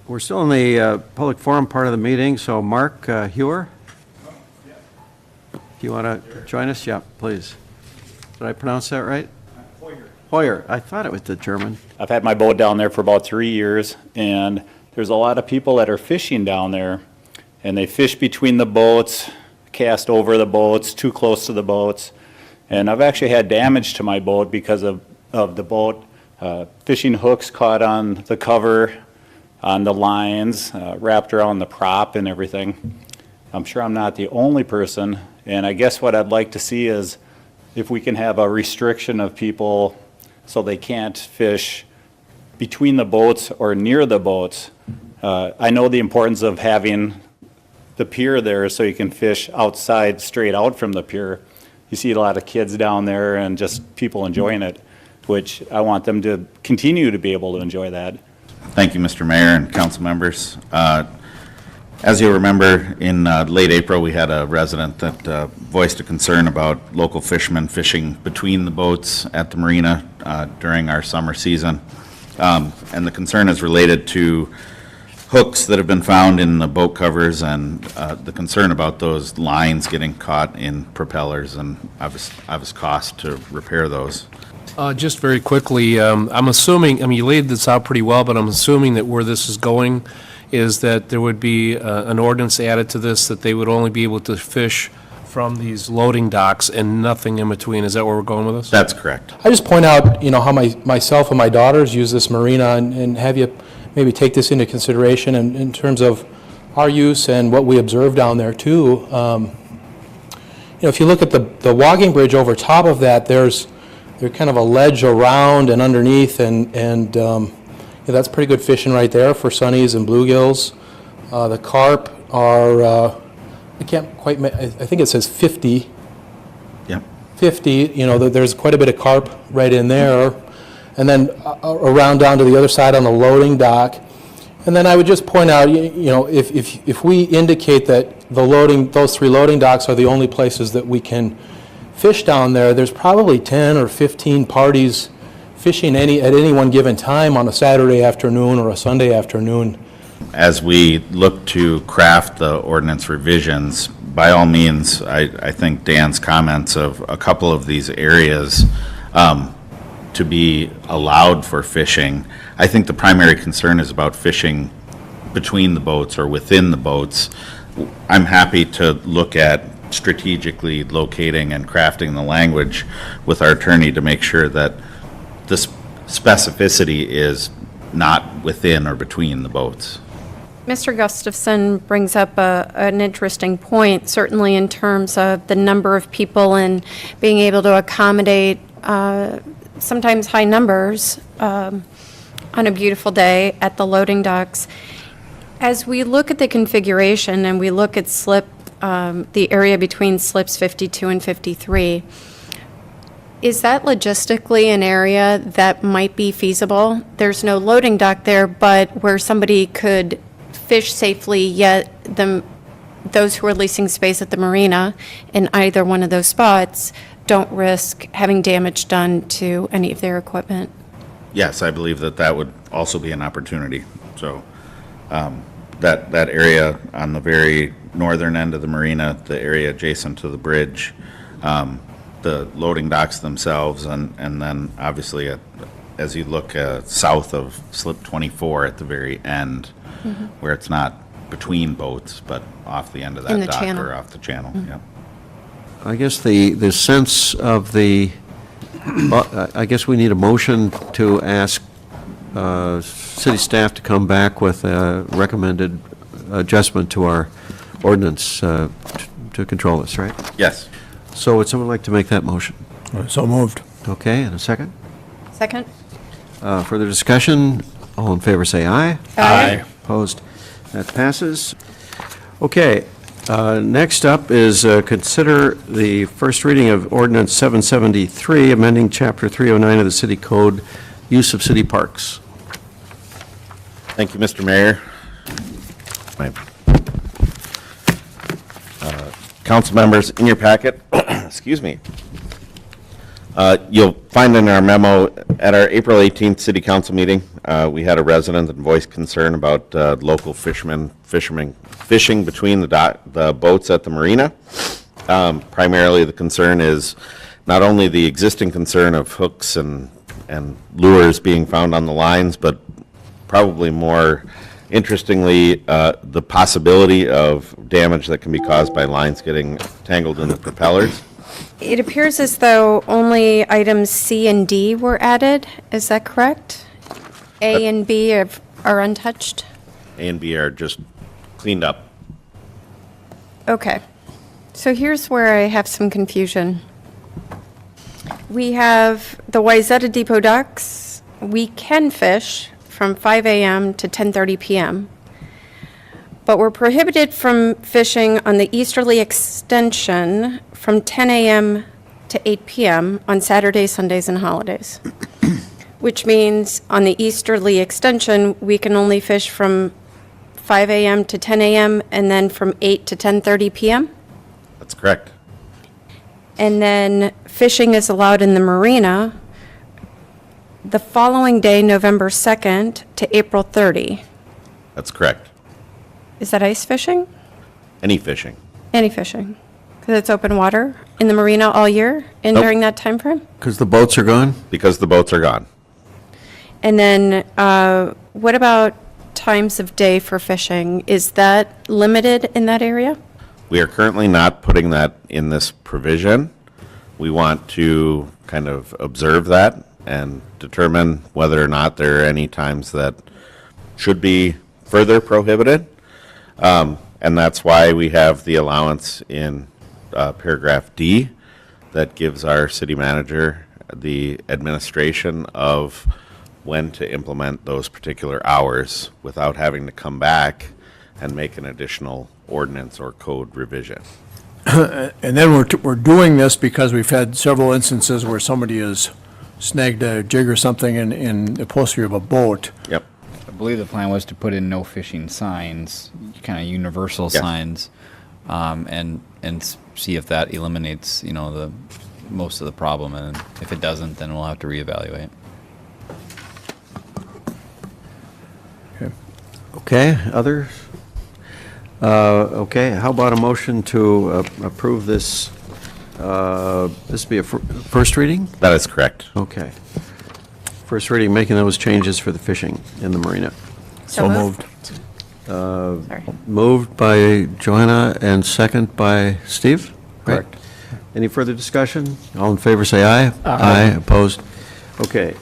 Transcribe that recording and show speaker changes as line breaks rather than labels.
We're still in the public forum part of the meeting, so Mark Hewer? Do you want to join us? Yeah, please. Did I pronounce that right?
Hoyer.
Hoyer. I thought it was the German.
I've had my boat down there for about 3 years, and there's a lot of people that are fishing down there, and they fish between the boats, cast over the boats, too close to the boats, and I've actually had damage to my boat because of the boat. Fishing hooks caught on the cover, on the lines, wrapped around the prop and everything. I'm sure I'm not the only person, and I guess what I'd like to see is if we can have a restriction of people so they can't fish between the boats or near the boats. I know the importance of having the pier there so you can fish outside, straight out from the pier. You see a lot of kids down there and just people enjoying it, which I want them to continue to be able to enjoy that.
Thank you, Mr. Mayor and council members. As you remember, in late April, we had a resident that voiced a concern about local fishermen fishing between the boats at the marina during our summer season. And the concern is related to hooks that have been found in the boat covers and the concern about those lines getting caught in propellers and obvious cost to repair those.
Just very quickly, I'm assuming, I mean, you laid this out pretty well, but I'm assuming that where this is going is that there would be an ordinance added to this that they would only be able to fish from these loading docks and nothing in between. Is that where we're going with this?
That's correct.
I just point out, you know, how myself and my daughters use this marina, and have you maybe take this into consideration in terms of our use and what we observe down there too. You know, if you look at the walking bridge over top of that, there's kind of a ledge around and underneath, and yeah, that's pretty good fishing right there for sunnies and bluegills. The carp are, I can't quite, I think it says 50.
Yep.
50, you know, there's quite a bit of carp right in there. And then around down to the other side on the loading dock. And then I would just point out, you know, if we indicate that those 3 loading docks are the only places that we can fish down there, there's probably 10 or 15 parties fishing at any one given time on a Saturday afternoon or a Sunday afternoon.
As we look to craft the ordinance revisions, by all means, I think Dan's comments of a couple of these areas to be allowed for fishing. I think the primary concern is about fishing between the boats or within the boats. I'm happy to look at strategically locating and crafting the language with our attorney to make sure that the specificity is not within or between the boats.
Mr. Gustafson brings up an interesting point, certainly in terms of the number of people and being able to accommodate sometimes high numbers on a beautiful day at the loading docks. As we look at the configuration and we look at the area between slips 52 and 53, is that logistically an area that might be feasible? There's no loading dock there, but where somebody could fish safely, yet those who are leasing space at the marina in either one of those spots don't risk having damage done to any of their equipment.
Yes, I believe that would also be an opportunity. So that area on the very northern end of the marina, the area adjacent to the bridge, the loading docks themselves, and then obviously as you look south of slip 24 at the very end, where it's not between boats but off the end of that dock
channel.
or off the channel. Yeah.
I guess the sense of I guess we need a motion to ask city staff to come back with a recommended adjustment to our ordinance to control this, right?
Yes.
So would someone like to make that motion?
So moved.
Okay, and a second?
Second?
Further discussion? All in favor say aye.
Aye.
Opposed? That passes. Okay, next up is consider the first reading of Ordinance 773, amending Chapter 309 of the City Code, use of city parks.
Thank you, Mr. Mayor. Council members, in your packet, excuse me, You'll find in our memo, at our April 18th city council meeting, we had a resident that voiced concern about local fishermen fishing between the boats at the marina. Primarily, the concern is not only the existing concern of hooks and lures being found on the lines, but probably more interestingly, the possibility of damage that can be caused by lines getting tangled in the propellers.
It appears as though only items C and D were added. Is that correct? A and B are untouched?
A and B are just cleaned up.
Okay. So here's where I have some confusion. We have the Wayzata Depot docks. We can fish from 5 a.m. to 10:30 p.m., but we're prohibited from fishing on the easterly extension from 10 a.m. to 8 p.m. on Saturdays, Sundays, and holidays, which means on the easterly extension, we can only fish from 5 a.m. to 10 a.m. and then from 8 to 10:30 p.m.?
That's correct.
And then fishing is allowed in the marina the following day, November 2nd to April 30.
That's correct.
Is that ice fishing?
Any fishing.
Any fishing? Because it's open water in the marina all year and
Nope.
during that time frame?
Because the boats are gone?
Because the boats are gone.
And then what about times of day for fishing? Is that limited in that area?
We are currently not putting that in this provision. We want to kind of observe that and determine whether or not there are any times that should be further prohibited. And that's why we have the allowance in paragraph D that gives our city manager the administration of when to implement those particular hours without having to come back and make an additional ordinance or code revision.
And then we're doing this because we've had several instances where somebody has snagged a jig or something in the upholstery of a boat.
Yep.
I believe the plan was to put in no fishing signs, kind of universal
Yes.
signs, and see if that eliminates, the most of the problem. And if it doesn't, then we'll have to reevaluate.
Okay, others? Okay, how about a motion to approve this? This be a first reading?
That is correct.
Okay. First reading, making those changes for the fishing in the marina.
So moved.
Sorry.
Moved by Joanna and second by Steve? Right.
Correct.
Any further discussion? All in favor, say aye. Aye. Opposed? Okay.